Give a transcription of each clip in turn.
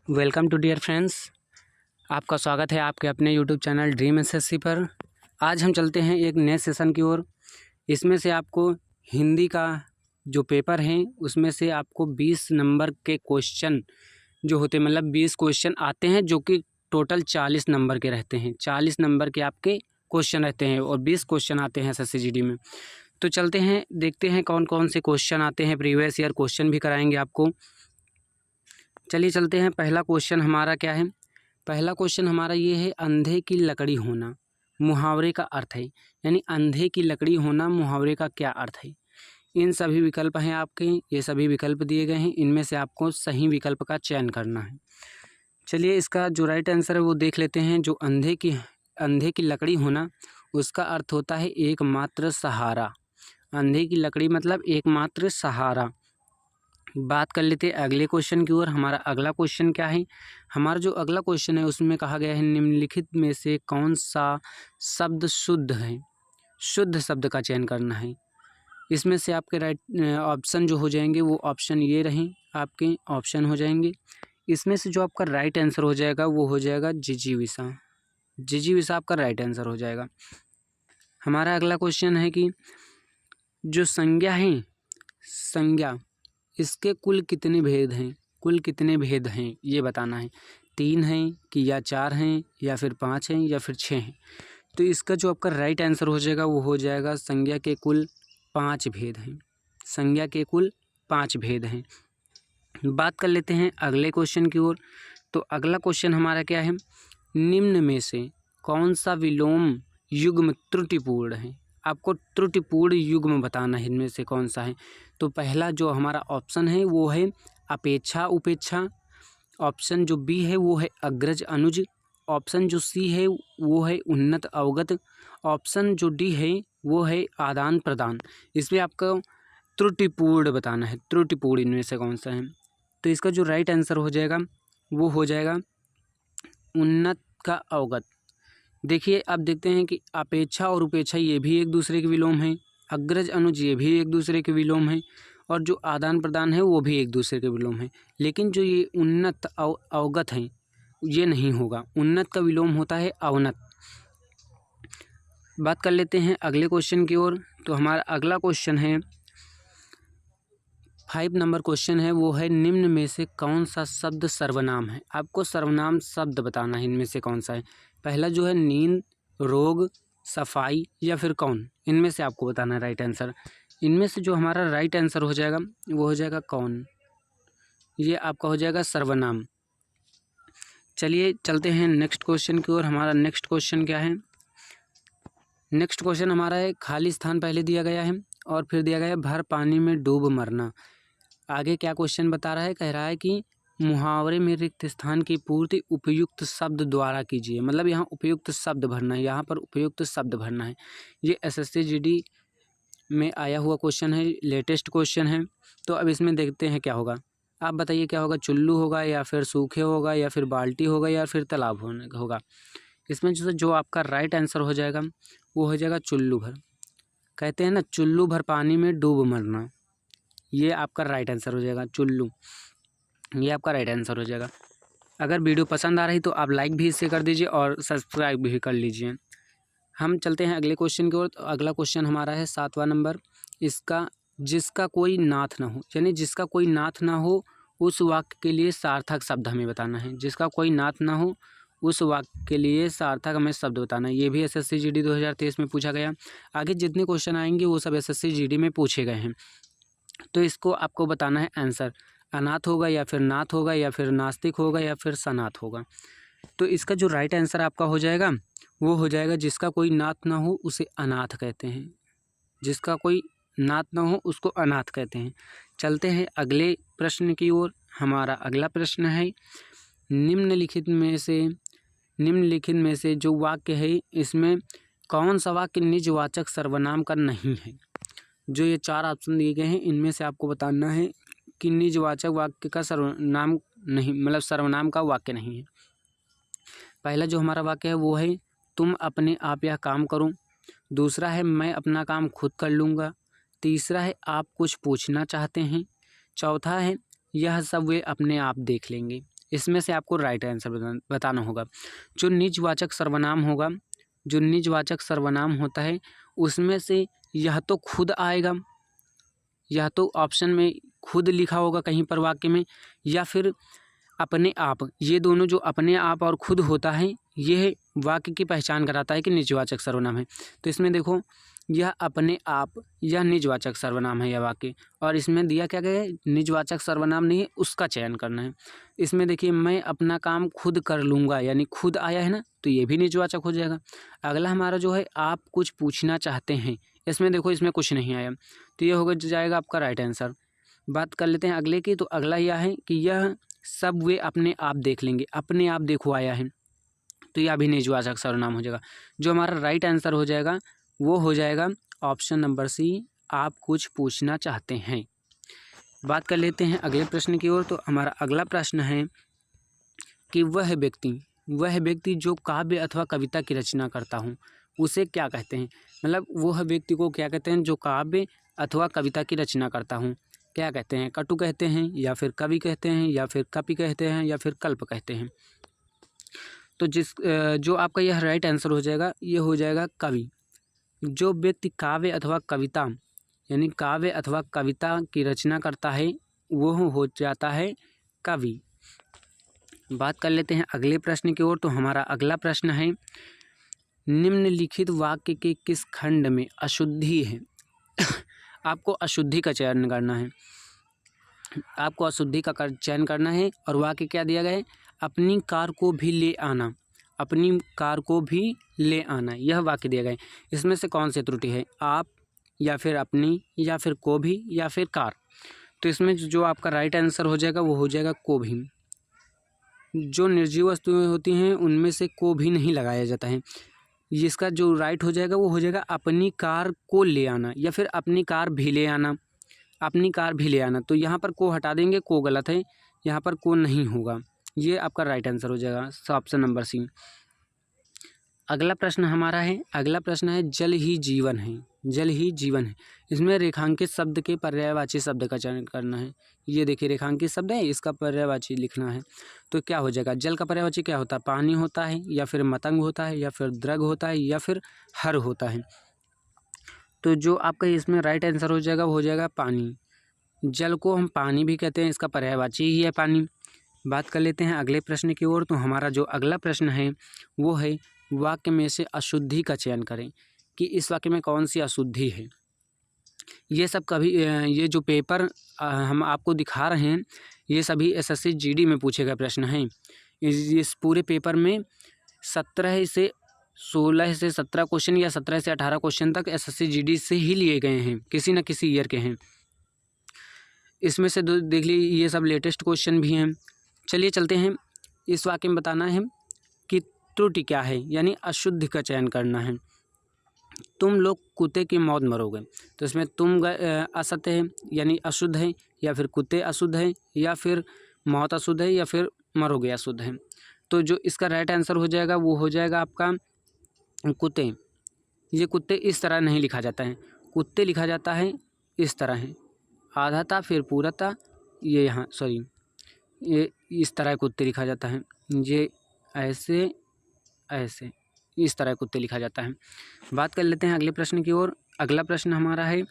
Welcome to dear friends. आपका स्वागत है आपके अपने यूट्यूब चैनल ड्रीम एसएससी पर। आज हम चलते हैं एक नए सेशन की ओर। इसमें से आपको हिंदी का जो पेपर है उसमें से आपको 20 नंबर के क्वेश्चन जो होते मतलब 20 क्वेश्चन आते हैं जो कि टोटल 40 नंबर के रहते हैं। 40 नंबर के आपके क्वेश्चन रहते हैं और 20 क्वेश्चन आते हैं एसएससी जीडी में। तो चलते हैं देखते हैं कौन कौन से क्वेश्चन आते हैं। प्रीवियस ईयर क्वेश्चन भी कराएंगे आपको। चलिए चलते हैं। पहला क्वेश्चन हमारा क्या है? पहला क्वेश्चन हमारा ये है, अंधे की लकड़ी होना मुहावरे का अर्थ है। यानी अंधे की लकड़ी होना मुहावरे का क्या अर्थ है? इन सभी विकल्प हैं आपके, ये सभी विकल्प दिए गए हैं। इनमें से आपको सही विकल्प का चयन करना है। चलिए इसका जो राइट आंसर है वो देख लेते हैं। जो अंधे की लकड़ी होना उसका अर्थ होता है एकमात्र सहारा। अंधे की लकड़ी मतलब एकमात्र सहारा। बात कर लेते हैं अगले क्वेश्चन की ओर। हमारा अगला क्वेश्चन क्या है? हमारा जो अगला क्वेश्चन है उसमें कहा गया है, निम्नलिखित में से कौन सा शब्द शुद्ध है? शुद्ध शब्द का चयन करना है। इसमें से आपके राइट ऑप्शन जो हो जाएंगे वो ऑप्शन ये रहें, आपके ऑप्शन हो जाएंगे। इसमें से जो आपका राइट आंसर हो जाएगा वो हो जाएगा जिजीविषा। जिजीविषा आपका राइट आंसर हो जाएगा। हमारा अगला क्वेश्चन है कि जो संज्ञा है, संज्ञा इसके कुल कितने भेद हैं? कुल कितने भेद हैं ये बताना है। 3 हैं कि या 4 हैं या फिर 5 हैं या फिर 6 हैं? तो इसका जो आपका राइट आंसर हो जाएगा वो हो जाएगा संज्ञा के कुल 5 भेद हैं। संज्ञा के कुल 5 भेद हैं। बात कर लेते हैं अगले क्वेश्चन की ओर। तो अगला क्वेश्चन हमारा क्या है? निम्न में से कौन सा विलोम युग्म त्रुटिपूर्ण है? आपको त्रुटिपूर्ण युग्म बताना है। इनमें से कौन सा है? तो पहला जो हमारा ऑप्शन है वो है अपेक्षा उपेक्षा। ऑप्शन जो बी है वो है अग्रज अनुज। ऑप्शन जो सी है वो है उन्नत अवगत। ऑप्शन जो डी है वो है आदान प्रदान। इसमें आपको त्रुटिपूर्ण बताना है। त्रुटिपूर्ण इनमें से कौन सा है? तो इसका जो राइट आंसर हो जाएगा वो हो जाएगा उन्नत का अवगत। देखिए अब देखते हैं कि अपेक्षा और उपेक्षा ये भी एक दूसरे के विलोम हैं। अग्रज अनुज ये भी एक दूसरे के विलोम हैं। और जो आदान प्रदान है वो भी एक दूसरे के विलोम हैं। लेकिन जो ये उन्नत अवगत हैं ये नहीं होगा। उन्नत का विलोम होता है अवनत। बात कर लेते हैं अगले क्वेश्चन की ओर। तो हमारा अगला क्वेश्चन है 5 नंबर क्वेश्चन है, वो है निम्न में से कौन सा शब्द सर्वनाम है? आपको सर्वनाम शब्द बताना है। इनमें से कौन सा है? पहला जो है नींद, रोग, सफाई या फिर कौन? इनमें से आपको बताना है राइट आंसर। इनमें से जो हमारा राइट आंसर हो जाएगा वो हो जाएगा कौन। ये आपका हो जाएगा सर्वनाम। चलिए चलते हैं नेक्स्ट क्वेश्चन की ओर। हमारा नेक्स्ट क्वेश्चन क्या है? नेक्स्ट क्वेश्चन हमारा है, खाली स्थान पहले दिया गया है और फिर दिया गया है भर पानी में डूब मरना। आगे क्या क्वेश्चन बता रहा है? कह रहा है कि मुहावरे में रिक्त स्थान की पूर्ति उपयुक्त शब्द द्वारा कीजिए। मतलब यहाँ उपयुक्त शब्द भरना है। यहाँ पर उपयुक्त शब्द भरना है। ये एसएससी जीडी में आया हुआ क्वेश्चन है, लेटेस्ट क्वेश्चन है। तो अब इसमें देखते हैं क्या होगा। आप बताइए क्या होगा? चुल्लू होगा या फिर सूखे होगा या फिर बाल्टी होगा या फिर तालाब होगा? इसमें जो आपका राइट आंसर हो जाएगा वो हो जाएगा चुल्लू भर। कहते हैं ना चुल्लू भर पानी में डूब मरना। ये आपका राइट आंसर हो जाएगा चुल्लू। ये आपका राइट आंसर हो जाएगा। अगर वीडियो पसंद आ रही तो आप लाइक भी इससे कर दीजिए और सब्सक्राइब भी कर लीजिए। हम चलते हैं अगले क्वेश्चन की ओर। तो अगला क्वेश्चन हमारा है 7वां नंबर। इसका जिसका कोई नाथ ना हो, यानी जिसका कोई नाथ ना हो उस वाक्य के लिए सार्थक शब्द हमें बताना है। जिसका कोई नाथ ना हो उस वाक्य के लिए सार्थक हमें शब्द बताना है। ये भी एसएससी जीडी 2023 में पूछा गया। आगे जितने क्वेश्चन आएंगे वो सब एसएससी जीडी में पूछे गए हैं। तो इसको आपको बताना है आंसर। अनाथ होगा या फिर नाथ होगा या फिर नास्तिक होगा या फिर सनाथ होगा? तो इसका जो राइट आंसर आपका हो जाएगा वो हो जाएगा जिसका कोई नाथ ना हो उसे अनाथ कहते हैं। जिसका कोई नाथ ना हो उसको अनाथ कहते हैं। चलते हैं अगले प्रश्न की ओर। हमारा अगला प्रश्न है, निम्नलिखित में से जो वाक्य है इसमें कौन सा वाक्य निजवाचक सर्वनाम का नहीं है? जो ये 4 ऑप्शन दिए गए हैं इनमें से आपको बताना है कि निजवाचक वाक्य का सर्वनाम नहीं, मतलब सर्वनाम का वाक्य नहीं है। पहला जो हमारा वाक्य है वो है तुम अपने आप यह काम करो। दूसरा है मैं अपना काम खुद कर लूँगा। तीसरा है आप कुछ पूछना चाहते हैं। चौथा है यह सब वे अपने आप देख लेंगे। इसमें से आपको राइट आंसर बताना होगा। जो निजवाचक सर्वनाम होगा, जो निजवाचक सर्वनाम होता है उसमें से यह तो खुद आएगा, यह तो ऑप्शन में खुद लिखा होगा कहीं पर वाक्य में, या फिर अपने आप। ये दोनों जो अपने आप और खुद होता है यह वाक्य की पहचान कराता है कि निजवाचक सर्वनाम है। तो इसमें देखो यह अपने आप, यह निजवाचक सर्वनाम है यह वाक्य, और इसमें दिया क्या गया है, निजवाचक सर्वनाम नहीं है, उसका चयन करना है। इसमें देखिए मैं अपना काम खुद कर लूँगा, यानी खुद आया है ना, तो ये भी निजवाचक हो जाएगा। अगला हमारा जो है आप कुछ पूछना चाहते हैं, इसमें देखो इसमें कुछ नहीं आया, तो ये होगा जाएगा आपका राइट आंसर। बात कर लेते हैं अगले की। तो अगला यह है कि यह सब वे अपने आप देख लेंगे, अपने आप देखो आया है, तो यह भी निजवाचक सर्वनाम हो जाएगा। जो हमारा राइट आंसर हो जाएगा वो हो जाएगा ऑप्शन नंबर सी, आप कुछ पूछना चाहते हैं। बात कर लेते हैं अगले प्रश्न की ओर। तो हमारा अगला प्रश्न है कि वह व्यक्ति जो काव्य अथवा कविता की रचना करता हूँ उसे क्या कहते हैं। मतलब वह व्यक्ति को क्या कहते हैं जो काव्य अथवा कविता की रचना करता हूँ, क्या कहते हैं, कटु कहते हैं, या फिर कवि कहते हैं, या फिर कपि कहते हैं, या फिर कल्प कहते हैं। तो जो आपका यह राइट आंसर हो जाएगा, ये हो जाएगा कवि। जो व्यक्ति काव्य अथवा कविता, यानी काव्य अथवा कविता की रचना करता है वो हो जाता है कवि। बात कर लेते हैं अगले प्रश्न की ओर। तो हमारा अगला प्रश्न है निम्नलिखित वाक्य के किस खंड में अशुद्धि है। आपको अशुद्धि का चयन करना है, आपको अशुद्धि का चयन करना है। और वाक्य क्या दिया गया है, अपनी कार को भी ले आना, अपनी कार को भी ले आना, यह वाक्य दिया गया है। इसमें से कौन सी त्रुटि है, आप, या फिर अपनी, या फिर को भी, या फिर कार। तो इसमें जो आपका राइट आंसर हो जाएगा वो हो जाएगा को भी। जो निर्जीव वस्तुएं होती हैं उनमें से को भी नहीं लगाया जाता है। इसका जो राइट हो जाएगा वो हो जाएगा अपनी कार को ले आना, या फिर अपनी कार भी ले आना, अपनी कार भी ले आना। तो यहाँ पर को हटा देंगे, को गलत है, यहाँ पर को नहीं होगा, ये आपका राइट आंसर हो जाएगा ऑप्शन नंबर सी। अगला प्रश्न हमारा है, अगला प्रश्न है जल ही जीवन है, जल ही जीवन है। इसमें रेखांकित शब्द के पर्यायवाची शब्द का चयन करना है। ये देखिए रेखांकित शब्द है, इसका पर्यायवाची लिखना है। तो क्या हो जाएगा, जल का पर्यायवाची क्या होता है, पानी होता है, या फिर मतंग होता है, या फिर द्रग होता है, या फिर हर होता है। तो जो आपका इसमें राइट आंसर हो जाएगा वो हो जाएगा पानी। जल को हम पानी भी कहते हैं, इसका पर्यायवाची ही है पानी। बात कर लेते हैं अगले प्रश्न की ओर। तो हमारा जो अगला प्रश्न है वो है वाक्य में से अशुद्धि का चयन करें कि इस वाक्य में कौन सी अशुद्धि है। ये सब कभी ये जो पेपर हम आपको दिखा रहे हैं ये सभी एसएससी जीडी में पूछे गए प्रश्न हैं। इस पूरे पेपर में 17 से 17 क्वेश्चन या 17 से 18 क्वेश्चन तक एसएससी जीडी से ही लिए गए हैं, किसी न किसी ईयर के हैं। इसमें से देख लीजिए ये सब लेटेस्ट क्वेश्चन भी हैं। चलिए चलते हैं, इस वाक्य में बताना है कि त्रुटि क्या है, यानी अशुद्ध का चयन करना है। तुम लोग कुत्ते की मौत मरोगे, तो इसमें तुम असत्य है यानी अशुद्ध है, या फिर कुत्ते अशुद्ध है, या फिर मौत अशुद्ध है, या फिर मरोगे अशुद्ध है। तो जो इसका राइट आंसर हो जाएगा वो हो जाएगा आपका कुत्ते। ये कुत्ते इस तरह नहीं लिखा जाता है, कुत्ते लिखा जाता है इस तरह है, आधा था फिर पूरा था, ये यहाँ सॉरी ये इस तरह कुत्ते लिखा जाता है, ये ऐसे ऐसे इस तरह कुत्ते लिखा जाता है। बात कर लेते हैं अगले प्रश्न की ओर। अगला प्रश्न हमारा है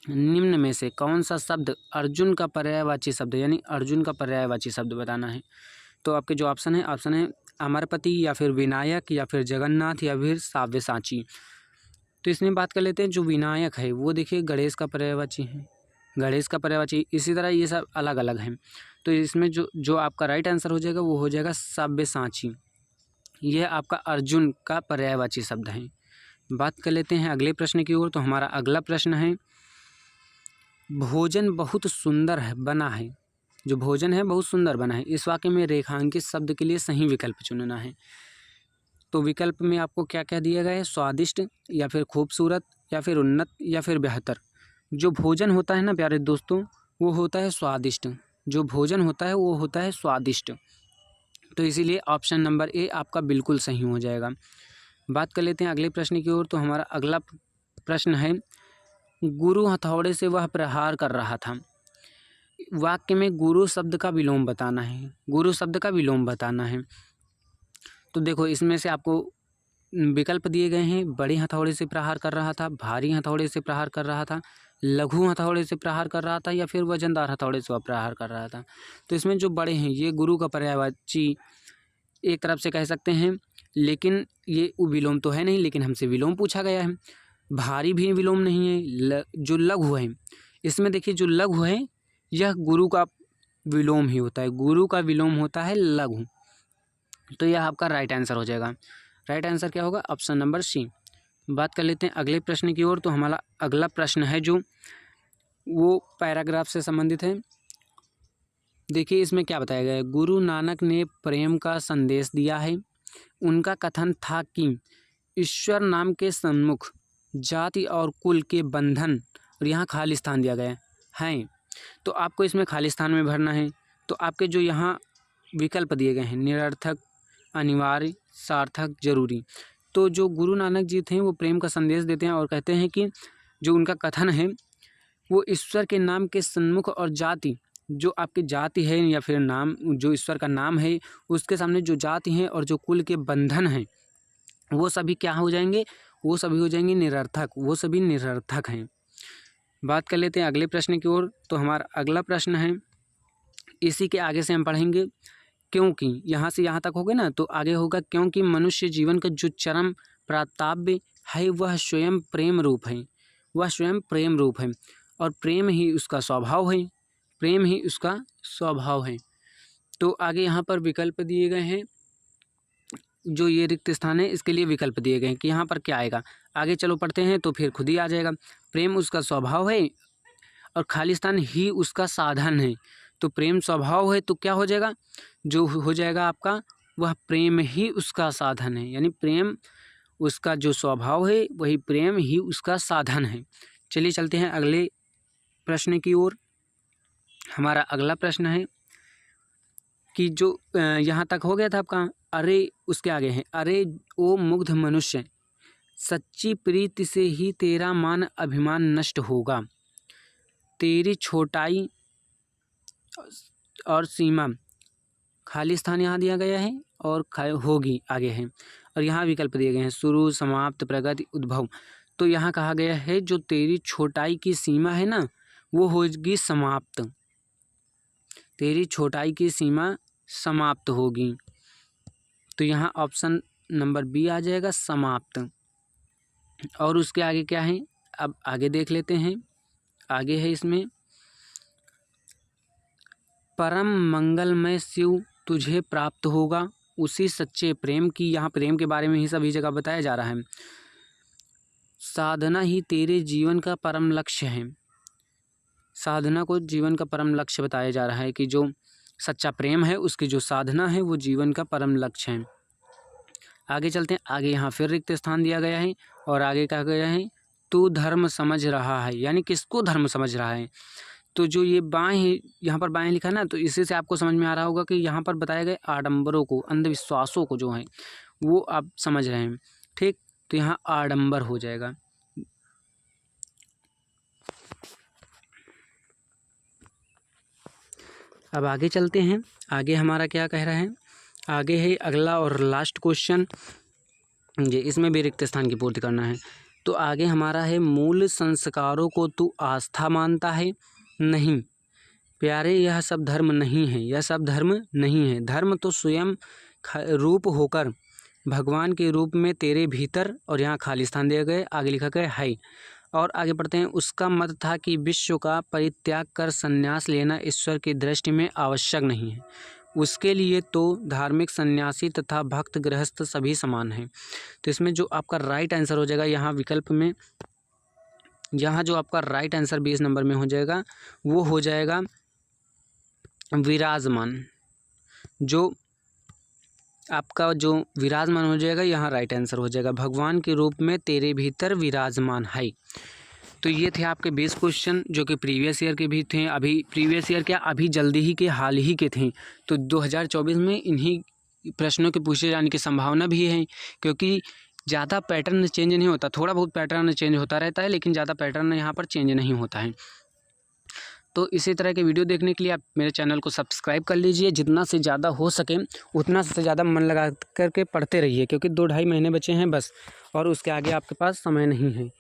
निम्न में से कौन सा शब्द अर्जुन का पर्यायवाची शब्द, यानी अर्जुन का पर्यायवाची शब्द बताना है। तो आपके जो ऑप्शन है अमरपति, या फिर विनायक, या फिर जगन्नाथ, या फिर साव्यसाची। तो इसमें बात कर लेते हैं जो विनायक है वो देखिए गणेश का पर्यायवाची है, गणेश का पर्यायवाची। इसी तरह ये सब अलग अलग हैं। तो इसमें जो आपका राइट आंसर हो जाएगा वो हो जाएगा साव्यसाची, यह आपका अर्जुन का पर्यायवाची शब्द है। बात कर लेते हैं अगले प्रश्न की ओर। तो हमारा अगला प्रश्न है भोजन बहुत सुंदर है बना है, जो भोजन है बहुत सुंदर बना है, इस वाक्य में रेखांकित शब्द के लिए सही विकल्प चुनना है। तो विकल्प में आपको क्या क्या दिया गया है, स्वादिष्ट, या फिर खूबसूरत, या फिर उन्नत, या फिर बेहतर। जो भोजन होता है ना प्यारे दोस्तों वो होता है स्वादिष्ट, जो भोजन होता है वो होता है स्वादिष्ट। तो इसीलिए ऑप्शन नंबर ए आपका बिल्कुल सही हो जाएगा। बात कर लेते हैं अगले प्रश्न की ओर। तो हमारा अगला प्रश्न है गुरु हथौड़े से वह प्रहार कर रहा था, वाक्य में गुरु शब्द का विलोम बताना है, गुरु शब्द का विलोम बताना है। तो देखो इसमें से आपको विकल्प दिए गए हैं। बड़ी हथौड़े से प्रहार कर रहा था, भारी हथौड़े से प्रहार कर रहा था, लघु हथौड़े से प्रहार कर रहा था, या फिर वजनदार हथौड़े से प्रहार कर रहा था। तो इसमें जो बड़े हैं ये गुरु का पर्यायवाची एक तरफ से कह सकते हैं, लेकिन ये विलोम तो है नहीं, लेकिन हमसे विलोम पूछा गया है। भारी भी विलोम नहीं है। जो लघु है, इसमें देखिए जो लघु है यह गुरु का विलोम ही होता है, गुरु का विलोम होता है लघु। तो यह आपका राइट आंसर हो जाएगा। राइट आंसर क्या होगा? Option number C. बात कर लेते हैं अगले प्रश्न की ओर। तो हमारा अगला प्रश्न है जो वो पैराग्राफ से संबंधित है। देखिए इसमें क्या बताया गया है। गुरु नानक ने प्रेम का संदेश दिया है। उनका कथन था कि ईश्वर नाम के सम्मुख जाति और कुल के बंधन, और यहाँ खाली स्थान दिया गया है। तो आपको इसमें खाली स्थान में भरना है। तो आपके जो यहाँ विकल्प दिए गए हैं निरर्थक, अनिवार्य, सार्थक, जरूरी। तो जो गुरु नानक जी थे वो प्रेम का संदेश देते हैं और कहते हैं कि जो उनका कथन है वो ईश्वर के नाम के सन्मुख और जाति, जो आपकी जाति है या फिर नाम, जो ईश्वर का नाम है उसके सामने जो जाति है और जो कुल के बंधन हैं वो सभी क्या हो जाएंगे? वो सभी हो जाएंगे निरर्थक, वो सभी निरर्थक हैं। बात कर लेते हैं अगले प्रश्न की ओर। तो हमारा अगला प्रश्न है, इसी के आगे से हम पढ़ेंगे क्योंकि, यहाँ से यहाँ तक हो गए ना, तो आगे होगा क्योंकि मनुष्य जीवन का जो चरम प्राप्तव्य है वह स्वयं प्रेम रूप है, वह स्वयं प्रेम रूप है और प्रेम ही उसका स्वभाव है, प्रेम ही उसका स्वभाव है। तो आगे यहाँ पर विकल्प दिए गए हैं, जो ये रिक्त स्थान है इसके लिए विकल्प दिए गए हैं कि यहाँ पर क्या आएगा। आगे चलो पढ़ते हैं तो फिर खुद ही आ जाएगा। प्रेम उसका स्वभाव है और खाली स्थान ही उसका साधन है। तो प्रेम स्वभाव है तो क्या हो जाएगा? जो हो जाएगा आपका वह प्रेम ही उसका साधन है, यानी प्रेम उसका जो स्वभाव है वही प्रेम ही उसका साधन है। चलिए चलते हैं अगले प्रश्न की ओर। हमारा अगला प्रश्न है कि जो यहाँ तक हो गया था आपका, अरे उसके आगे है, अरे ओ मुग्ध मनुष्य, सच्ची प्रीति से ही तेरा मान अभिमान नष्ट होगा, तेरी छोटाई और सीमा, खाली स्थान यहाँ दिया गया है और होगी आगे है, और यहाँ विकल्प दिए गए हैं शुरू, समाप्त, प्रगति, उद्भव। तो यहाँ कहा गया है जो तेरी छोटाई की सीमा है ना वो होगी समाप्त, तेरी छोटाई की सीमा समाप्त होगी। तो यहाँ ऑप्शन नंबर बी आ जाएगा, समाप्त। और उसके आगे क्या है अब आगे देख लेते हैं। आगे है इसमें परम मंगलमय शिव तुझे प्राप्त होगा उसी सच्चे प्रेम की, यहाँ प्रेम के बारे में ही सभी जगह बताया जा रहा है। साधना ही तेरे जीवन का परम लक्ष्य है, साधना को जीवन का परम लक्ष्य बताया जा रहा है कि जो सच्चा प्रेम है उसकी जो साधना है वो जीवन का परम लक्ष्य है। आगे चलते हैं। आगे यहाँ फिर रिक्त स्थान दिया गया है और आगे कहा गया है तू धर्म समझ रहा है, यानी किसको धर्म समझ रहा है। तो जो ये बाएं यहाँ पर बाएं लिखा ना, तो इसी से आपको समझ में आ रहा होगा कि यहाँ पर बताए गए आडंबरों को, अंधविश्वासों को जो है वो आप समझ रहे हैं। ठीक, तो यहाँ आडंबर हो जाएगा। अब आगे चलते हैं। आगे हमारा क्या कह रहा है, आगे है अगला और लास्ट क्वेश्चन, ये इसमें भी रिक्त स्थान की पूर्ति करना है। तो आगे हमारा है मूल संस्कारों को तू आस्था मानता है? नहीं प्यारे, यह सब धर्म नहीं है, यह सब धर्म नहीं है। धर्म तो स्वयं रूप होकर भगवान के रूप में तेरे भीतर, और यहाँ खाली स्थान दिए गए, आगे लिखा गया है। और आगे पढ़ते हैं। उसका मत था कि विश्व का परित्याग कर संन्यास लेना ईश्वर की दृष्टि में आवश्यक नहीं है, उसके लिए तो धार्मिक सन्यासी तथा भक्त गृहस्थ सभी समान हैं। तो इसमें जो आपका राइट आंसर हो जाएगा, यहाँ विकल्प में यहाँ जो आपका राइट आंसर 20 नंबर में हो जाएगा वो हो जाएगा विराजमान। जो आपका जो विराजमान हो जाएगा यहाँ राइट आंसर हो जाएगा, भगवान के रूप में तेरे भीतर विराजमान है। तो ये थे आपके 20 क्वेश्चन जो कि प्रीवियस ईयर के भी थे। अभी प्रीवियस ईयर क्या, अभी जल्दी ही के हाल ही के थे। तो 2024 में इन्हीं प्रश्नों के पूछे जाने की संभावना भी है, क्योंकि ज़्यादा पैटर्न चेंज नहीं होता, थोड़ा बहुत पैटर्न चेंज होता रहता है लेकिन ज़्यादा पैटर्न यहाँ पर चेंज नहीं होता है। तो इसी तरह के वीडियो देखने के लिए आप मेरे चैनल को सब्सक्राइब कर लीजिए। जितना से ज़्यादा हो सके उतना से ज़्यादा मन लगा करके पढ़ते रहिए, क्योंकि 2-2.5 महीने बचे हैं बस, और उसके आगे आपके पास समय नहीं है।